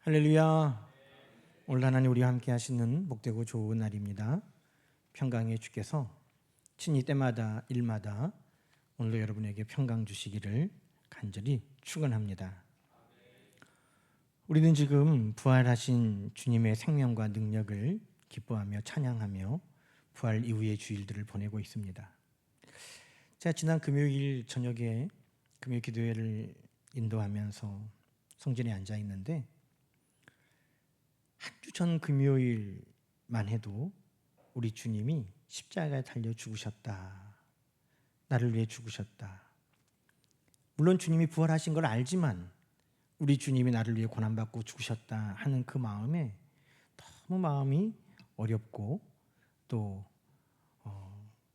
할렐루야. 오늘 하나님 우리와 함께 하시는 복되고 좋은 날입니다. 평강의 주께서 친히 때마다 일마다 오늘도 여러분에게 평강 주시기를 간절히 축원합니다. 우리는 지금 부활하신 주님의 생명과 능력을 기뻐하며 찬양하며 부활 이후의 주일들을 보내고 있습니다. 제가 지난 금요일 저녁에 금요 기도회를 인도하면서 성전에 앉아 있는데 한 주 전 금요일만 해도 우리 주님이 십자가에 달려 죽으셨다. 나를 위해 죽으셨다. 물론 주님이 부활하신 걸 알지만 우리 주님이 나를 위해 고난받고 죽으셨다 하는 그 마음에 너무 마음이 어렵고 또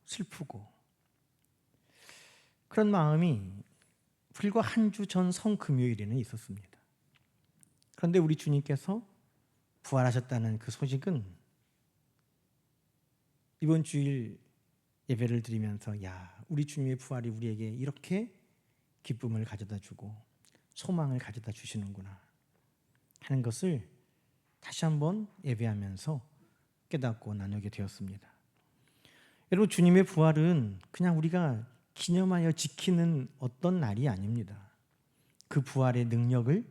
슬프고 그런 마음이 불과 한 주 전 성금요일에는 있었습니다. 그런데 우리 주님께서 부활하셨다는 그 소식은 이번 주일 예배를 드리면서 우리 주님의 부활이 우리에게 이렇게 기쁨을 가져다 주고 소망을 가져다 주시는구나 하는 것을 다시 한번 예배하면서 깨닫고 나누게 되었습니다. 여러분, 주님의 부활은 그냥 우리가 기념하여 지키는 어떤 날이 아닙니다. 그 부활의 능력을,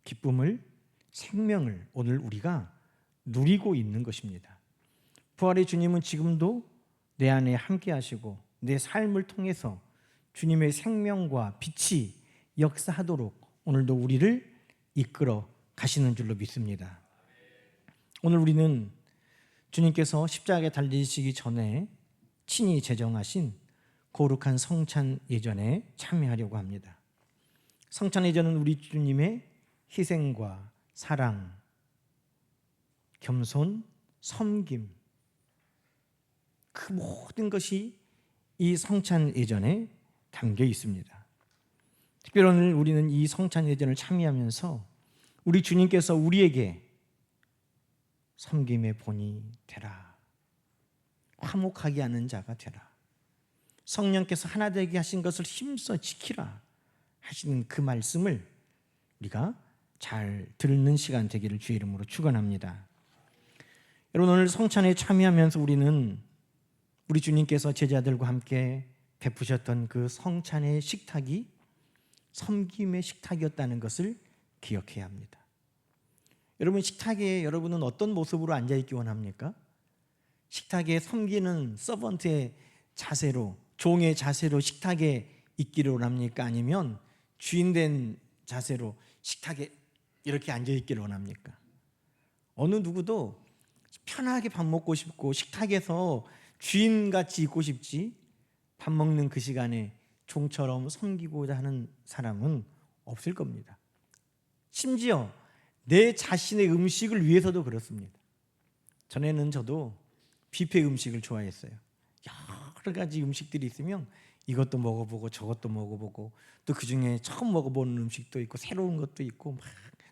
기쁨을, 생명을 오늘 우리가 누리고 있는 것입니다. 부활의 주님은 지금도 내 안에 함께 하시고 내 삶을 통해서 주님의 생명과 빛이 역사하도록 오늘도 우리를 이끌어 가시는 줄로 믿습니다. 오늘 우리는 주님께서 십자가에 달리시기 전에 친히 제정하신 거룩한 성찬 예전에 참여하려고 합니다. 성찬 예전은 우리 주님의 희생과 사랑, 겸손, 섬김, 그 모든 것이 이 성찬 예전에 담겨 있습니다. 특별히 오늘 우리는 이 성찬 예전을 참여하면서 우리 주님께서 우리에게 섬김의 본이 되라, 화목하게 하는 자가 되라, 성령께서 하나 되게 하신 것을 힘써 지키라 하시는 그 말씀을 우리가 잘 듣는 시간 되기를 주의 이름으로 축원합니다. 여러분, 오늘 성찬에 참여하면서 우리는 우리 주님께서 제자들과 함께 베푸셨던 그 성찬의 식탁이 섬김의 식탁이었다는 것을 기억해야 합니다. 여러분, 식탁에 여러분은 어떤 모습으로 앉아있기 원합니까? 식탁에 섬기는 서번트의 자세로, 종의 자세로 식탁에 있기를 원합니까? 아니면 주인된 자세로 식탁에 이렇게 앉아있기를 원합니까? 어느 누구도 편하게 밥 먹고 싶고 식탁에서 주인같이 있고 싶지 밥 먹는 그 시간에 종처럼 섬기고자 하는 사람은 없을 겁니다. 심지어 내 자신의 음식을 위해서도 그렇습니다. 전에는 저도 뷔페 음식을 좋아했어요. 여러 가지 음식들이 있으면 이것도 먹어보고 저것도 먹어보고 또 그중에 처음 먹어보는 음식도 있고 새로운 것도 있고 막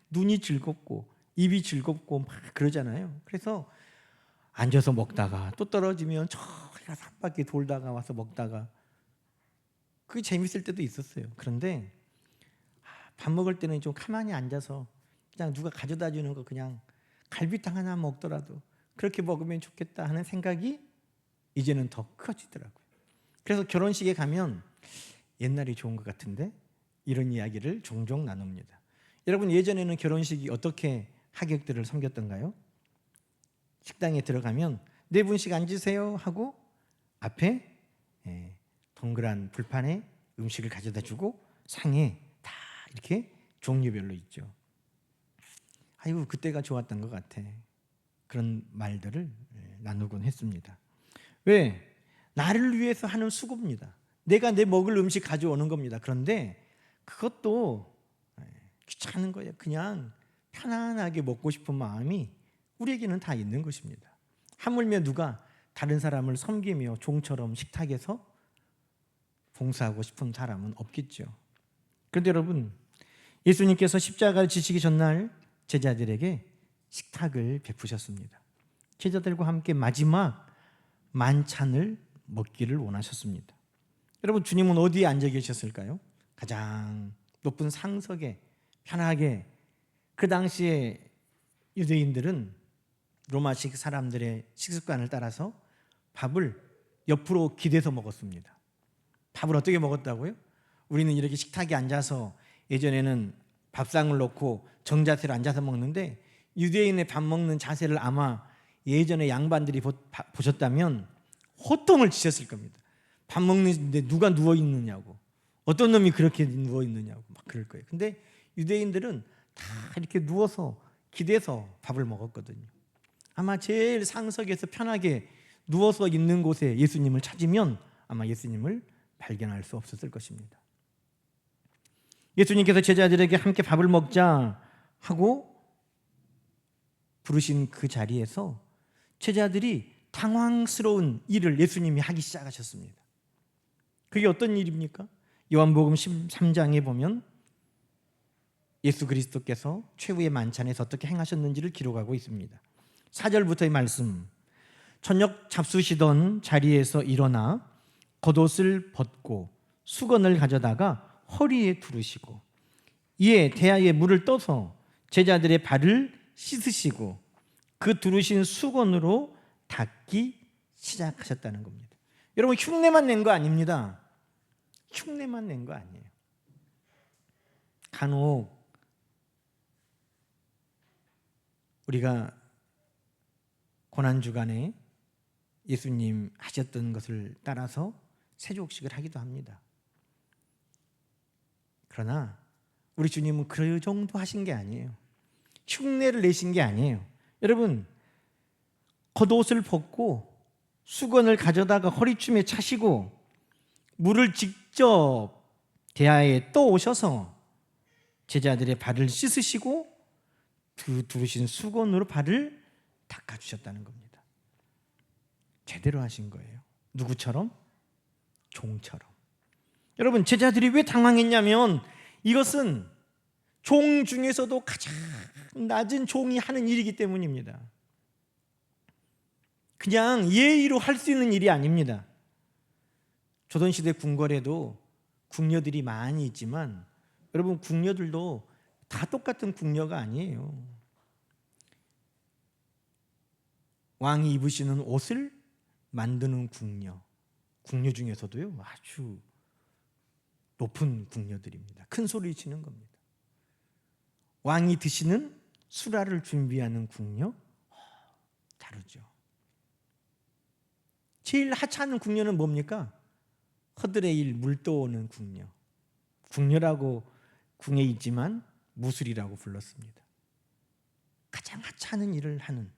눈이 즐겁고 입이 즐겁고 막 그러잖아요. 그래서 앉아서 먹다가 또 떨어지면 저기 가서 한 바퀴 돌다가 와서 먹다가 그게 재밌을 때도 있었어요. 그런데 밥 먹을 때는 좀 가만히 앉아서 그냥 누가 가져다 주는 거 그냥 갈비탕 하나 먹더라도 그렇게 먹으면 좋겠다 하는 생각이 이제는 더 커지더라고요. 그래서 결혼식에 가면 옛날이 좋은 것 같은데 이런 이야기를 종종 나눕니다. 여러분, 예전에는 결혼식이 어떻게 하객들을 섬겼던가요? 식당에 들어가면 4분씩 앉으세요 하고 앞에 동그란 불판에 음식을 가져다 주고 상에 다 이렇게 종류별로 있죠. 아이고, 그때가 좋았던 것 같아. 그런 말들을 나누곤 했습니다. 왜? 나를 위해서 하는 수고입니다. 내가 내 먹을 음식 가져오는 겁니다. 그런데 그것도 귀찮은 거예요. 그냥 편안하게 먹고 싶은 마음이 우리에게는 다 있는 것입니다. 하물며 누가 다른 사람을 섬기며 종처럼 식탁에서 봉사하고 싶은 사람은 없겠죠. 그런데 여러분, 예수님께서 십자가를 지시기 전날 제자들에게 식탁을 베푸셨습니다. 제자들과 함께 마지막 만찬을 먹기를 원하셨습니다. 여러분, 주님은 어디에 앉아 계셨을까요? 가장 높은 상석에 편하게 그 당시에 유대인들은 로마식 사람들의 식습관을 따라서 밥을 옆으로 기대서 먹었습니다. 밥을 어떻게 먹었다고요? 우리는 이렇게 식탁에 앉아서 예전에는 밥상을 놓고 정자세로 앉아서 먹는데, 유대인의 밥 먹는 자세를 아마 예전에 양반들이 보셨다면 호통을 치셨을 겁니다. 밥 먹는데 누가 누워 있느냐고, 어떤 놈이 그렇게 누워 있느냐고 막 그럴 거예요. 근데 유대인들은 다 이렇게 누워서 기대서 밥을 먹었거든요. 아마 제일 상석에서 편하게 누워서 있는 곳에 예수님을 찾으면 아마 예수님을 발견할 수 없었을 것입니다. 예수님께서 제자들에게 함께 밥을 먹자 하고 부르신 그 자리에서 제자들이 당황스러운 일을 예수님이 하기 시작하셨습니다. 그게 어떤 일입니까? 요한복음 13장에 보면 예수 그리스도께서 최후의 만찬에서 어떻게 행하셨는지를 기록하고 있습니다. 4절부터의 말씀. 저녁 잡수시던 자리에서 일어나 겉옷을 벗고 수건을 가져다가 허리에 두르시고 이에 대야에 물을 떠서 제자들의 발을 씻으시고 그 두르신 수건으로 닦기 시작하셨다는 겁니다. 여러분, 흉내만 낸 거 아닙니다. 흉내만 낸 거 아니에요. 간혹 우리가 고난주간에 예수님 하셨던 것을 따라서 세족식을 하기도 합니다. 그러나 우리 주님은 그 정도 하신 게 아니에요. 흉내를 내신 게 아니에요. 여러분, 겉옷을 벗고 수건을 가져다가 허리춤에 차시고 물을 직접 대야에 떠오셔서 제자들의 발을 씻으시고 그 두르신 수건으로 발을 닦아주셨다는 겁니다. 제대로 하신 거예요. 누구처럼? 종처럼. 여러분, 제자들이 왜 당황했냐면 이것은 종 중에서도 가장 낮은 종이 하는 일이기 때문입니다. 그냥 예의로 할 수 있는 일이 아닙니다. 조선시대 궁궐에도 궁녀들이 많이 있지만 여러분, 궁녀들도 다 똑같은 궁녀가 아니에요. 왕이 입으시는 옷을 만드는 궁녀, 궁녀 중에서도요 아주 높은 궁녀들입니다. 큰 소리 치는 겁니다. 왕이 드시는 수라를 준비하는 궁녀, 다르죠. 제일 하찮은 궁녀는 뭡니까? 허들의 일 물 떠오는 궁녀. 궁녀라고 궁에 있지만 무술이라고 불렀습니다. 가장 하찮은 일을 하는.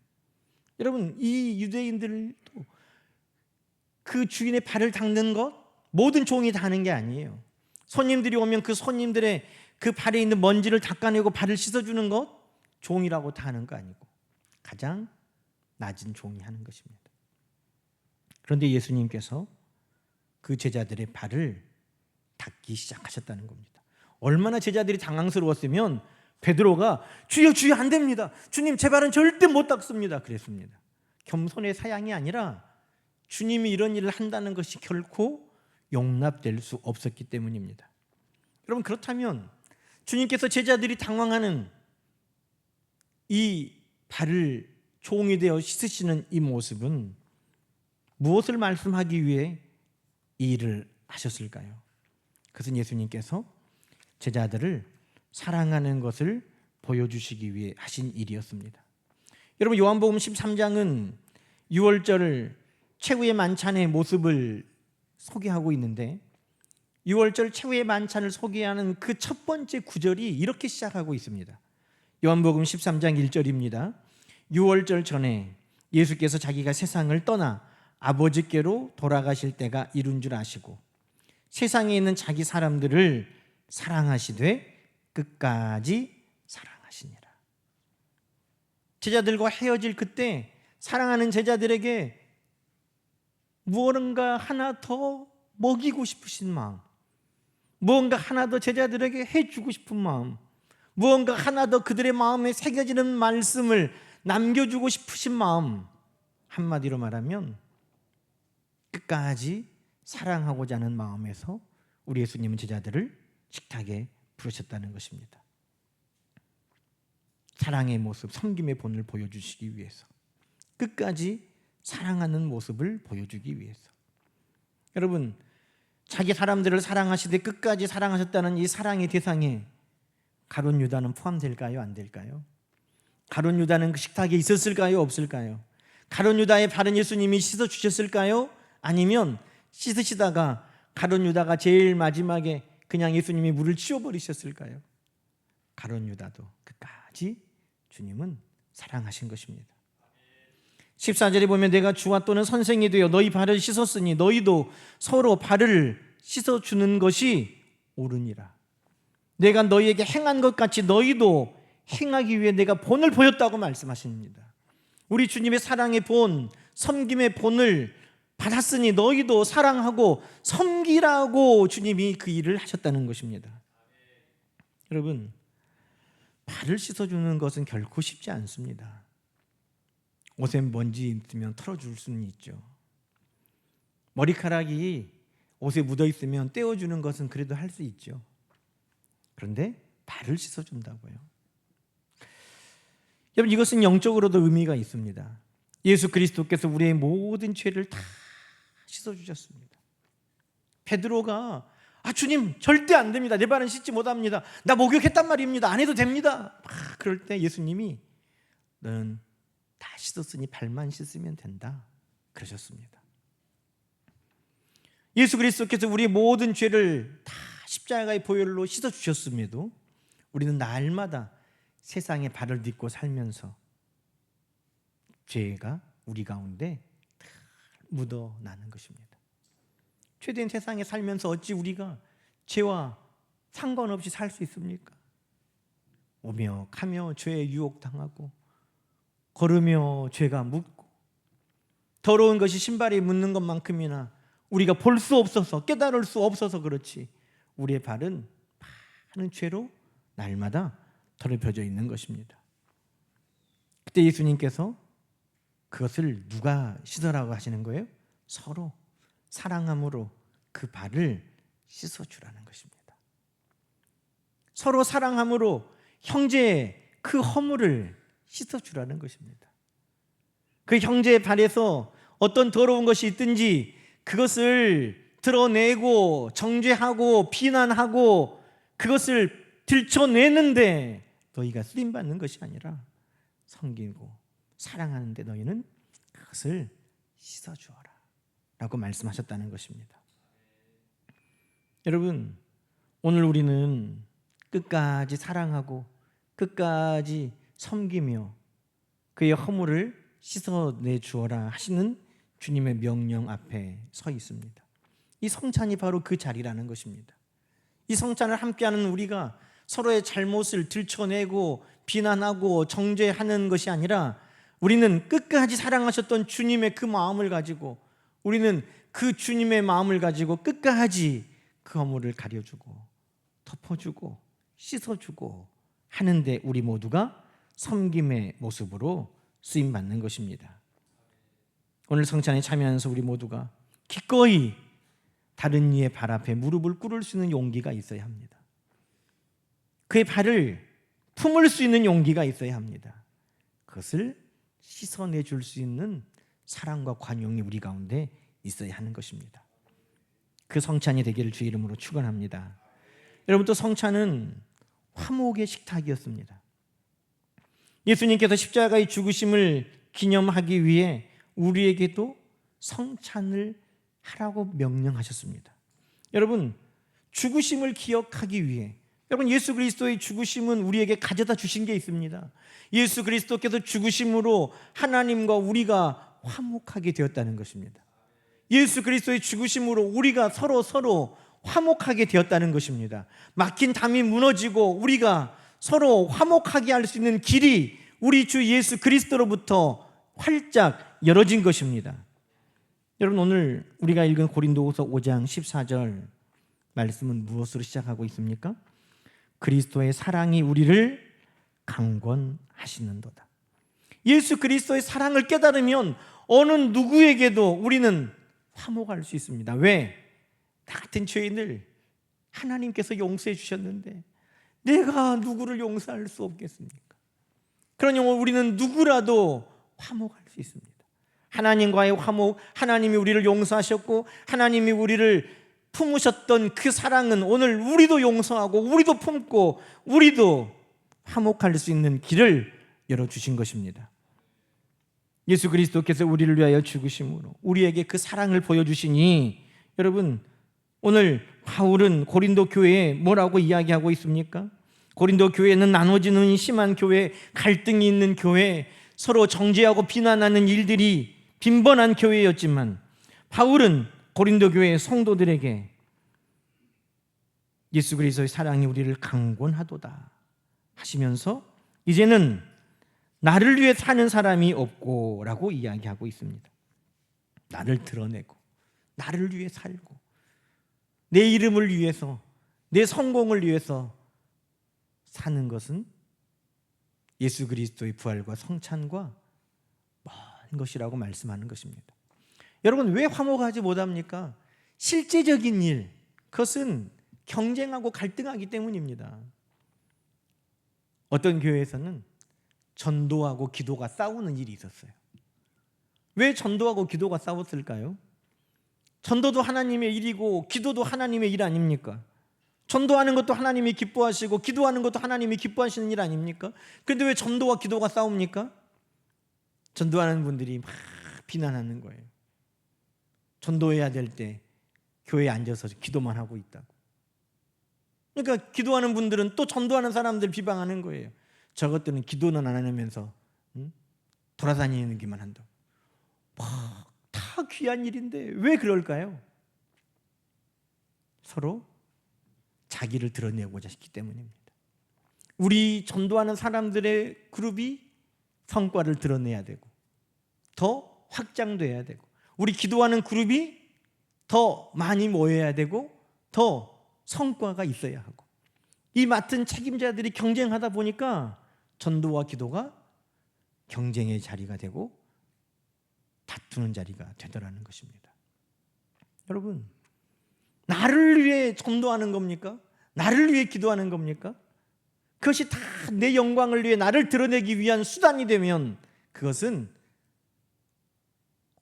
여러분, 이 유대인들도 그 주인의 발을 닦는 것 모든 종이 다 하는 게 아니에요. 손님들이 오면 그 손님들의 그 발에 있는 먼지를 닦아내고 발을 씻어주는 것 종이라고 다 하는 거 아니고 가장 낮은 종이 하는 것입니다. 그런데 예수님께서 그 제자들의 발을 닦기 시작하셨다는 겁니다. 얼마나 제자들이 당황스러웠으면 베드로가 주여 주여 안 됩니다. 주님, 제 발은 절대 못 닦습니다. 그랬습니다. 겸손의 사양이 아니라 주님이 이런 일을 한다는 것이 결코 용납될 수 없었기 때문입니다. 여러분, 그렇다면 주님께서 제자들이 당황하는 이 발을 종이 되어 씻으시는 이 모습은 무엇을 말씀하기 위해 이 일을 하셨을까요? 그것은 예수님께서 제자들을 사랑하는 것을 보여주시기 위해 하신 일이었습니다. 여러분, 요한복음 13장은 6월절 최후의 만찬의 모습을 소개하고 있는데 6월절 최후의 만찬을 소개하는 그 첫 번째 구절이 이렇게 시작하고 있습니다. 요한복음 13장 1절입니다. 6월절 전에 예수께서 자기가 세상을 떠나 아버지께로 돌아가실 때가 이룬 줄 아시고 세상에 있는 자기 사람들을 사랑하시되 끝까지 사랑하시니라. 제자들과 헤어질 그때 사랑하는 제자들에게 무언가 하나 더 먹이고 싶으신 마음, 무언가 하나 더 제자들에게 해주고 싶은 마음, 무언가 하나 더 그들의 마음에 새겨지는 말씀을 남겨주고 싶으신 마음, 한마디로 말하면 끝까지 사랑하고자 하는 마음에서 우리 예수님은 제자들을 식탁에 부르셨다는 것입니다. 사랑의 모습, 섬김의 본을 보여주시기 위해서, 끝까지 사랑하는 모습을 보여주기 위해서. 여러분, 자기 사람들을 사랑하시되 끝까지 사랑하셨다는 이 사랑의 대상에 가룟 유다는 포함될까요? 안 될까요? 가룟 유다는 그 식탁에 있었을까요? 없을까요? 가룟 유다의 발은 예수님이 씻어주셨을까요? 아니면 씻으시다가 가룟 유다가 제일 마지막에 그냥 예수님이 물을 치워버리셨을까요? 가룟 유다도 끝까지 주님은 사랑하신 것입니다. 14절에 보면 내가 주와 또는 선생이 되어 너희 발을 씻었으니 너희도 서로 발을 씻어주는 것이 옳으니라. 내가 너희에게 행한 것 같이 너희도 행하기 위해 내가 본을 보였다고 말씀하십니다. 우리 주님의 사랑의 본, 섬김의 본을 받았으니 너희도 사랑하고 섬기라고 주님이 그 일을 하셨다는 것입니다. 여러분, 발을 씻어주는 것은 결코 쉽지 않습니다. 옷에 먼지 있으면 털어줄 수는 있죠. 머리카락이 옷에 묻어 있으면 떼어주는 것은 그래도 할 수 있죠. 그런데 발을 씻어준다고요. 여러분, 이것은 영적으로도 의미가 있습니다. 예수 그리스도께서 우리의 모든 죄를 다 씻어주셨습니다. 베드로가 주님 절대 안 됩니다. 내 발은 씻지 못합니다. 나 목욕했단 말입니다. 안 해도 됩니다. 그럴 때 예수님이 너는 다 씻었으니 발만 씻으면 된다 그러셨습니다. 예수 그리스도께서 우리의 모든 죄를 다 십자가의 보혈로 씻어주셨음에도 우리는 날마다 세상에 발을 딛고 살면서 죄가 우리 가운데 묻어나는 것입니다. 죄된 세상에 살면서 어찌 우리가 죄와 상관없이 살 수 있습니까? 오며 가며 죄에 유혹당하고 걸으며 죄가 묻고 더러운 것이 신발에 묻는 것만큼이나 우리가 볼 수 없어서 깨달을 수 없어서 그렇지 우리의 발은 많은 죄로 날마다 더럽혀져 있는 것입니다. 그때 예수님께서 그것을 누가 씻으라고 하시는 거예요? 서로 사랑함으로 그 발을 씻어주라는 것입니다. 서로 사랑함으로 형제의 그 허물을 씻어주라는 것입니다. 그 형제의 발에서 어떤 더러운 것이 있든지 그것을 드러내고 정죄하고 비난하고 그것을 들춰내는데 너희가 쓰임받는 것이 아니라 섬기고 사랑하는데 너희는 그것을 씻어주어라 라고 말씀하셨다는 것입니다. 여러분, 오늘 우리는 끝까지 사랑하고 끝까지 섬기며 그의 허물을 씻어내 주어라 하시는 주님의 명령 앞에 서 있습니다. 이 성찬이 바로 그 자리라는 것입니다. 이 성찬을 함께하는 우리가 서로의 잘못을 들춰내고 비난하고 정죄하는 것이 아니라 우리는 끝까지 사랑하셨던 주님의 그 마음을 가지고 우리는 그 주님의 마음을 가지고 끝까지 그 허물을 가려주고 덮어주고 씻어주고 하는데 우리 모두가 섬김의 모습으로 쓰임받는 것입니다. 오늘 성찬에 참여하면서 우리 모두가 기꺼이 다른 이의 발 앞에 무릎을 꿇을 수 있는 용기가 있어야 합니다. 그의 발을 품을 수 있는 용기가 있어야 합니다. 그것을 씻어내줄 수 있는 사랑과 관용이 우리 가운데 있어야 하는 것입니다. 그 성찬이 되기를 주의 이름으로 축원합니다. 여러분, 또 성찬은 화목의 식탁이었습니다. 예수님께서 십자가의 죽으심을 기념하기 위해 우리에게도 성찬을 하라고 명령하셨습니다. 여러분, 죽으심을 기억하기 위해 여러분, 예수 그리스도의 죽으심은 우리에게 가져다 주신 게 있습니다. 예수 그리스도께서 죽으심으로 하나님과 우리가 화목하게 되었다는 것입니다. 예수 그리스도의 죽으심으로 우리가 서로 화목하게 되었다는 것입니다. 막힌 담이 무너지고 우리가 서로 화목하게 할 수 있는 길이 우리 주 예수 그리스도로부터 활짝 열어진 것입니다. 여러분, 오늘 우리가 읽은 고린도후서 5장 14절 말씀은 무엇으로 시작하고 있습니까? 그리스도의 사랑이 우리를 강권하시는도다. 예수 그리스도의 사랑을 깨달으면 어느 누구에게도 우리는 화목할 수 있습니다. 왜? 나 같은 죄인을 하나님께서 용서해 주셨는데 내가 누구를 용서할 수 없겠습니까? 그러니 우리는 누구라도 화목할 수 있습니다. 하나님과의 화목, 하나님이 우리를 용서하셨고 하나님이 우리를 품으셨던 그 사랑은 오늘 우리도 용서하고 우리도 품고 우리도 화목할 수 있는 길을 열어주신 것입니다. 예수 그리스도께서 우리를 위하여 죽으심으로 우리에게 그 사랑을 보여주시니, 여러분, 오늘 바울은 고린도 교회에 뭐라고 이야기하고 있습니까? 고린도 교회는 나눠지는 심한 교회, 갈등이 있는 교회, 서로 정죄하고 비난하는 일들이 빈번한 교회였지만 바울은 고린도 교회의 성도들에게 예수 그리스도의 사랑이 우리를 강권하도다 하시면서 이제는 나를 위해 사는 사람이 없고 라고 이야기하고 있습니다. 나를 드러내고 나를 위해 살고 내 이름을 위해서, 내 성공을 위해서 사는 것은 예수 그리스도의 부활과 성찬과 먼 것이라고 말씀하는 것입니다. 여러분, 왜 화목하지 못합니까? 실제적인 일, 그것은 경쟁하고 갈등하기 때문입니다. 어떤 교회에서는 전도하고 기도가 싸우는 일이 있었어요. 왜 전도하고 기도가 싸웠을까요? 전도도 하나님의 일이고 기도도 하나님의 일 아닙니까? 전도하는 것도 하나님이 기뻐하시고 기도하는 것도 하나님이 기뻐하시는 일 아닙니까? 그런데 왜 전도와 기도가 싸웁니까? 전도하는 분들이 막 비난하는 거예요. 전도해야 될 때 교회에 앉아서 기도만 하고 있다고. 그러니까 기도하는 분들은 또 전도하는 사람들 비방하는 거예요. 저것들은 기도는 안 하면서 돌아다니기만 한다고. 다 귀한 일인데 왜 그럴까요? 서로 자기를 드러내고자 했기 때문입니다. 우리 전도하는 사람들의 그룹이 성과를 드러내야 되고 더 확장돼야 되고, 우리 기도하는 그룹이 더 많이 모여야 되고 더 성과가 있어야 하고, 이 맡은 책임자들이 경쟁하다 보니까 전도와 기도가 경쟁의 자리가 되고 다투는 자리가 되더라는 것입니다. 여러분, 나를 위해 전도하는 겁니까? 나를 위해 기도하는 겁니까? 그것이 다 내 영광을 위해 나를 드러내기 위한 수단이 되면 그것은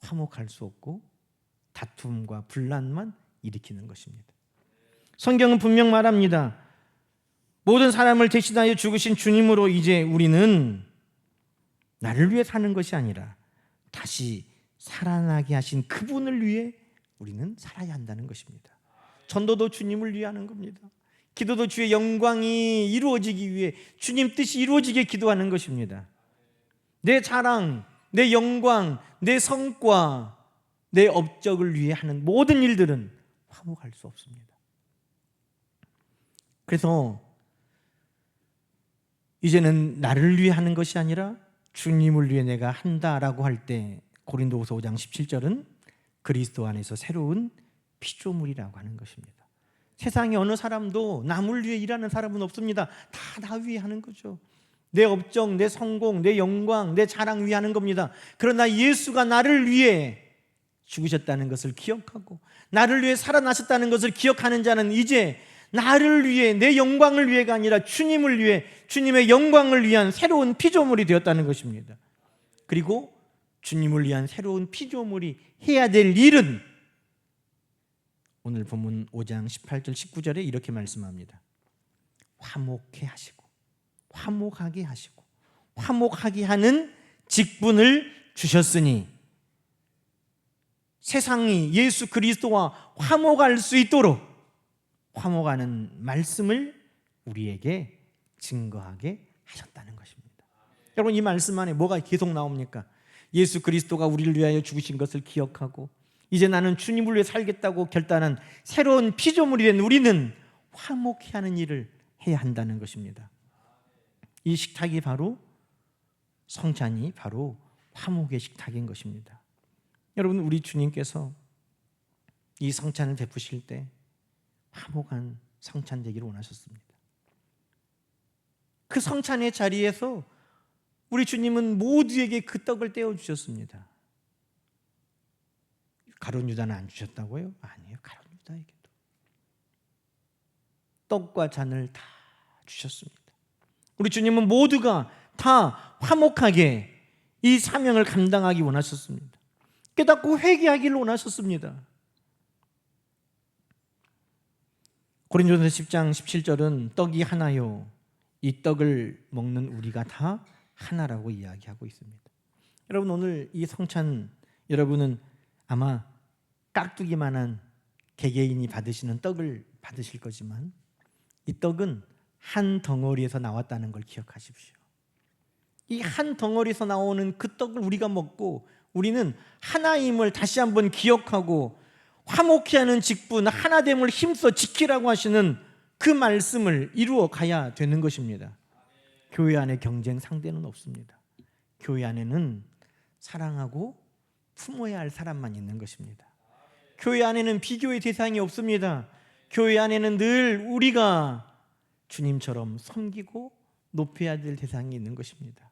화목할 수 없고 다툼과 분란만 일으키는 것입니다. 성경은 분명 말합니다. 모든 사람을 대신하여 죽으신 주님으로 이제 우리는 나를 위해 사는 것이 아니라 다시 살아나게 하신 그분을 위해 우리는 살아야 한다는 것입니다. 전도도 주님을 위해 하는 겁니다. 기도도 주의 영광이 이루어지기 위해, 주님 뜻이 이루어지게 기도하는 것입니다. 내 자랑, 내 영광, 내 성과, 내 업적을 위해 하는 모든 일들은 화목할 수 없습니다. 그래서 이제는 나를 위해 하는 것이 아니라 주님을 위해 내가 한다라고 할 때 고린도후서 5장 17절은 그리스도 안에서 새로운 피조물이라고 하는 것입니다. 세상에 어느 사람도 남을 위해 일하는 사람은 없습니다. 다 나 위해 하는 거죠. 내 업적, 내 성공, 내 영광, 내 자랑 위해 하는 겁니다. 그러나 예수가 나를 위해 죽으셨다는 것을 기억하고 나를 위해 살아나셨다는 것을 기억하는 자는 이제 나를 위해, 내 영광을 위해가 아니라 주님을 위해, 주님의 영광을 위한 새로운 피조물이 되었다는 것입니다. 그리고 주님을 위한 새로운 피조물이 해야 될 일은 오늘 본문 5장 18절 19절에 이렇게 말씀합니다. 화목해 하시고 화목하게 하시고 화목하게 하는 직분을 주셨으니 세상이 예수 그리스도와 화목할 수 있도록 화목하는 말씀을 우리에게 증거하게 하셨다는 것입니다. 여러분, 이 말씀 안에 뭐가 계속 나옵니까? 예수 그리스도가 우리를 위하여 죽으신 것을 기억하고 이제 나는 주님을 위해 살겠다고 결단한 새로운 피조물이 된 우리는 화목해 하는 일을 해야 한다는 것입니다. 이 식탁이 바로, 성찬이 바로 화목의 식탁인 것입니다. 여러분, 우리 주님께서 이 성찬을 베푸실 때 화목한 성찬 되기를 원하셨습니다. 그 성찬의 자리에서 우리 주님은 모두에게 그 떡을 떼어주셨습니다. 가룟 유다는 안 주셨다고요? 아니에요. 가룟 유다에게도 떡과 잔을 다 주셨습니다. 우리 주님은 모두가 다 화목하게 이 사명을 감당하기 원하셨습니다. 깨닫고 회개하기를 원하셨습니다. 고린도전서 10장 17절은 떡이 하나요, 이 떡을 먹는 우리가 다 하나라고 이야기하고 있습니다. 여러분, 오늘 이 성찬, 여러분은 아마 깍두기만한 개개인이 받으시는 떡을 받으실 거지만 이 떡은 한 덩어리에서 나왔다는 걸 기억하십시오. 이 한 덩어리에서 나오는 그 떡을 우리가 먹고 우리는 하나임을 다시 한번 기억하고 화목히 하는 직분, 하나됨을 힘써 지키라고 하시는 그 말씀을 이루어 가야 되는 것입니다. 교회 안에 경쟁 상대는 없습니다. 교회 안에는 사랑하고 품어야 할 사람만 있는 것입니다. 교회 안에는 비교의 대상이 없습니다. 교회 안에는 늘 우리가 주님처럼 섬기고 높여야 될 대상이 있는 것입니다.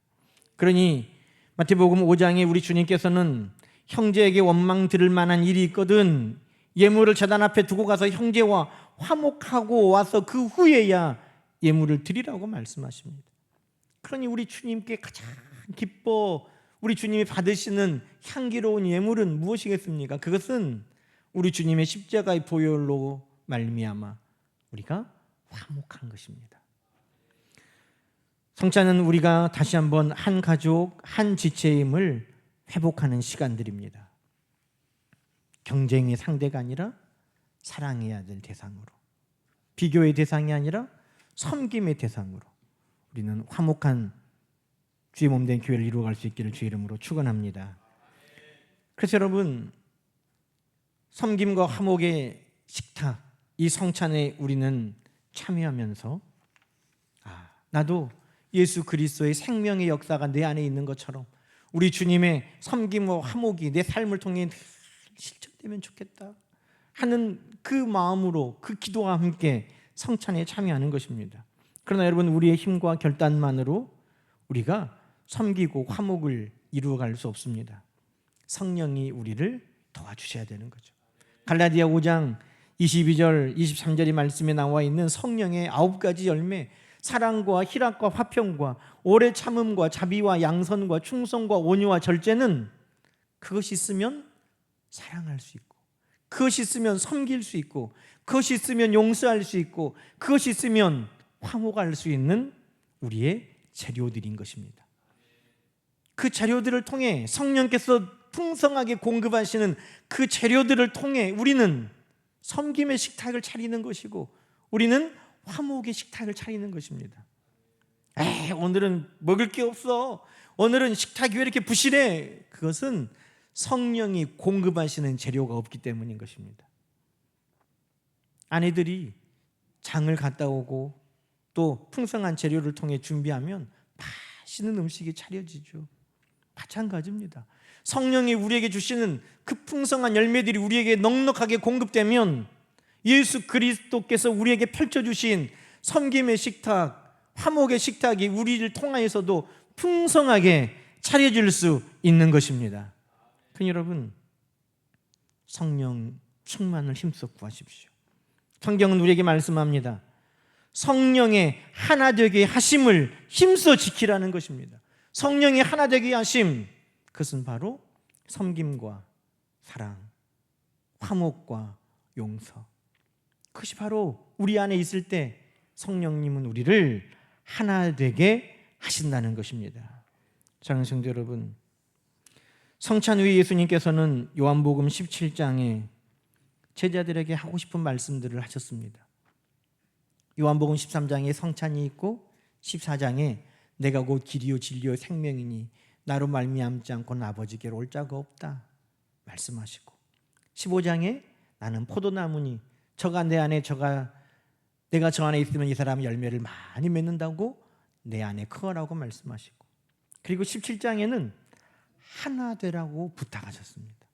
그러니 마태복음 5장에 우리 주님께서는 형제에게 원망 들을 만한 일이 있거든 예물을 제단 앞에 두고 가서 형제와 화목하고 와서 그 후에야 예물을 드리라고 말씀하십니다. 그러니 우리 주님께 가장 기뻐 우리 주님이 받으시는 향기로운 예물은 무엇이겠습니까? 그것은 우리 주님의 십자가의 보혈로 말미암아 우리가 화목한 것입니다. 성찬은 우리가 다시 한번 한 가족, 한 지체임을 회복하는 시간들입니다. 경쟁의 상대가 아니라 사랑해야 될 대상으로, 비교의 대상이 아니라 섬김의 대상으로 우리는 화목한 주의 몸된 교회를 이루어갈 수 있기를 주의 이름으로 축원합니다. 그래서 여러분, 섬김과 화목의 식탁, 이 성찬에 우리는 참여하면서 나도 예수 그리스도의 생명의 역사가 내 안에 있는 것처럼 우리 주님의 섬김과 화목이 내 삶을 통해 실천되면 좋겠다 하는 그 마음으로, 그 기도와 함께 성찬에 참여하는 것입니다. 그러나 여러분, 우리의 힘과 결단만으로 우리가 섬기고 화목을 이루어갈 수 없습니다. 성령이 우리를 도와주셔야 되는 거죠. 갈라디아 5장 22절 23절의 말씀에 나와 있는 성령의 9가지 열매, 사랑과 희락과 화평과 오래 참음과 자비와 양선과 충성과 온유와 절제는 그것이 있으면 사랑할 수 있고, 그것이 있으면 섬길 수 있고, 그것이 있으면 용서할 수 있고, 그것이 있으면 화목할 수 있는 우리의 재료들인 것입니다. 그 재료들을 통해 성령께서 풍성하게 공급하시는 그 재료들을 통해 우리는 섬김의 식탁을 차리는 것이고 우리는 화목의 식탁을 차리는 것입니다. 오늘은 먹을 게 없어, 오늘은 식탁이 왜 이렇게 부실해? 그것은 성령이 공급하시는 재료가 없기 때문인 것입니다. 아내들이 장을 갔다 오고 또 풍성한 재료를 통해 준비하면 맛있는 음식이 차려지죠. 마찬가지입니다. 성령이 우리에게 주시는 그 풍성한 열매들이 우리에게 넉넉하게 공급되면 예수 그리스도께서 우리에게 펼쳐주신 섬김의 식탁, 화목의 식탁이 우리를 통하여서도 풍성하게 차려질 수 있는 것입니다. 그러니 여러분, 성령 충만을 힘써 구하십시오. 성경은 우리에게 말씀합니다. 성령의 하나 되게 하심을 힘써 지키라는 것입니다. 성령의 하나 되게 하심, 그것은 바로 섬김과 사랑, 화목과 용서, 그것이 바로 우리 안에 있을 때 성령님은 우리를 하나 되게 하신다는 것입니다. 사랑하는 성도 여러분, 성찬 후에 예수님께서는 요한복음 17장에 제자들에게 하고 싶은 말씀들을 하셨습니다. 요한복음 13장에 성찬이 있고 14장에 내가 곧 길이요 진리요 생명이니 나로 말미암지 않고는 아버지께로 올 자가 없다 말씀하시고, 15장에 나는 포도나무니 저가 내 안에 내가 저 안에 있으면 이 사람이 열매를 많이 맺는다고 내 안에 커라고 말씀하시고, 그리고 17장에는 하나 되라고 부탁하셨습니다.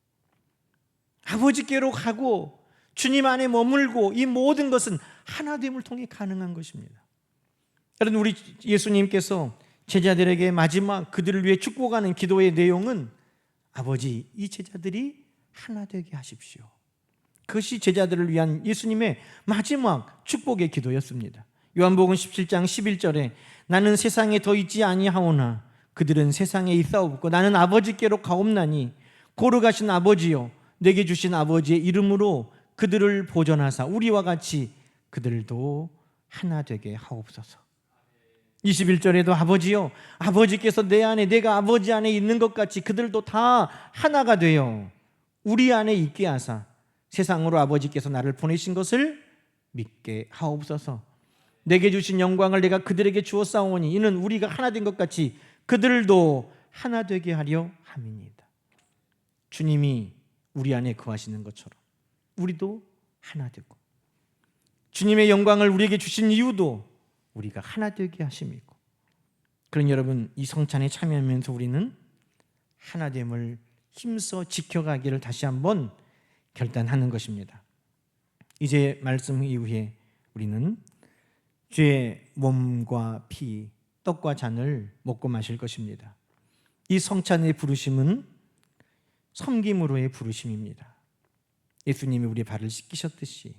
아버지께로 가고 주님 안에 머물고 이 모든 것은 하나됨을 통해 가능한 것입니다. 여러분, 우리 예수님께서 제자들에게 마지막 그들을 위해 축복하는 기도의 내용은 아버지, 이 제자들이 하나 되게 하십시오. 그것이 제자들을 위한 예수님의 마지막 축복의 기도였습니다. 요한복음 17장 11절에 나는 세상에 더 있지 아니하오나 그들은 세상에 있사옵고 나는 아버지께로 가옵나니 고르가신 아버지요 내게 주신 아버지의 이름으로 그들을 보존하사 우리와 같이 그들도 하나 되게 하옵소서. 21절에도 아버지요 아버지께서 내 안에 내가 아버지 안에 있는 것 같이 그들도 다 하나가 되어 우리 안에 있게 하사 세상으로 아버지께서 나를 보내신 것을 믿게 하옵소서. 내게 주신 영광을 내가 그들에게 주었사오니 이는 우리가 하나 된 것 같이 그들도 하나 되게 하려 함이니이다. 주님이 우리 안에 거하시는 것처럼 우리도 하나 되고 주님의 영광을 우리에게 주신 이유도 우리가 하나 되게 하심이고, 그런 여러분 이 성찬에 참여하면서 우리는 하나됨을 힘써 지켜가기를 다시 한번 결단하는 것입니다. 이제 말씀 이후에 우리는 주의 몸과 피, 떡과 잔을 먹고 마실 것입니다. 이 성찬의 부르심은 섬김으로의 부르심입니다. 예수님이 우리의 발을 씻기셨듯이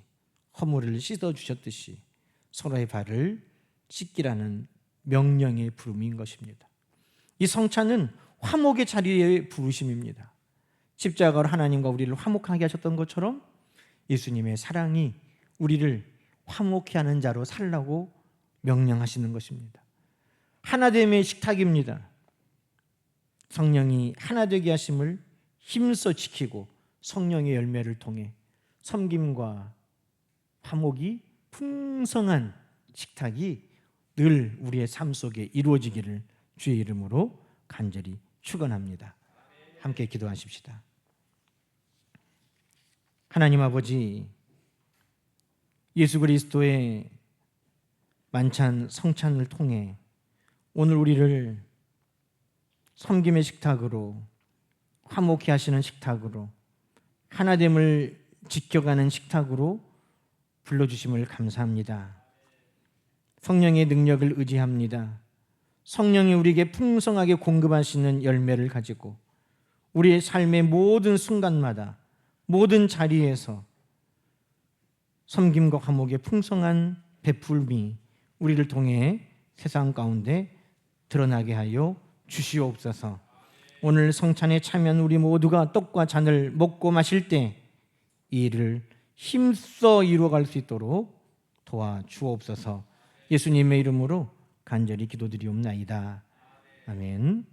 허물을 씻어주셨듯이 서로의 발을 씻기라는 명령의 부름인 것입니다. 이 성찬은 화목의 자리의 부르심입니다. 십자가로 하나님과 우리를 화목하게 하셨던 것처럼 예수님의 사랑이 우리를 화목케 하는 자로 살라고 명령하시는 것입니다. 하나됨의 식탁입니다. 성령이 하나 되게 하심을 힘써 지키고 성령의 열매를 통해 섬김과 화목이 풍성한 식탁이 늘 우리의 삶 속에 이루어지기를 주의 이름으로 간절히 축원합니다. 함께 기도하십시다. 하나님 아버지, 예수 그리스도의 만찬 성찬을 통해 오늘 우리를 섬김의 식탁으로, 화목케 하시는 식탁으로, 하나됨을 지켜가는 식탁으로 불러주심을 감사합니다. 성령의 능력을 의지합니다. 성령이 우리에게 풍성하게 공급하시는 열매를 가지고 우리의 삶의 모든 순간마다 모든 자리에서 섬김과 화목의 풍성한 베풀미 우리를 통해 세상 가운데 드러나게 하여 주시옵소서. 오늘 성찬에 참여한 우리 모두가 떡과 잔을 먹고 마실 때 이 일을 힘써 이루어갈 수 있도록 도와주옵소서. 예수님의 이름으로 간절히 기도드리옵나이다. 아멘.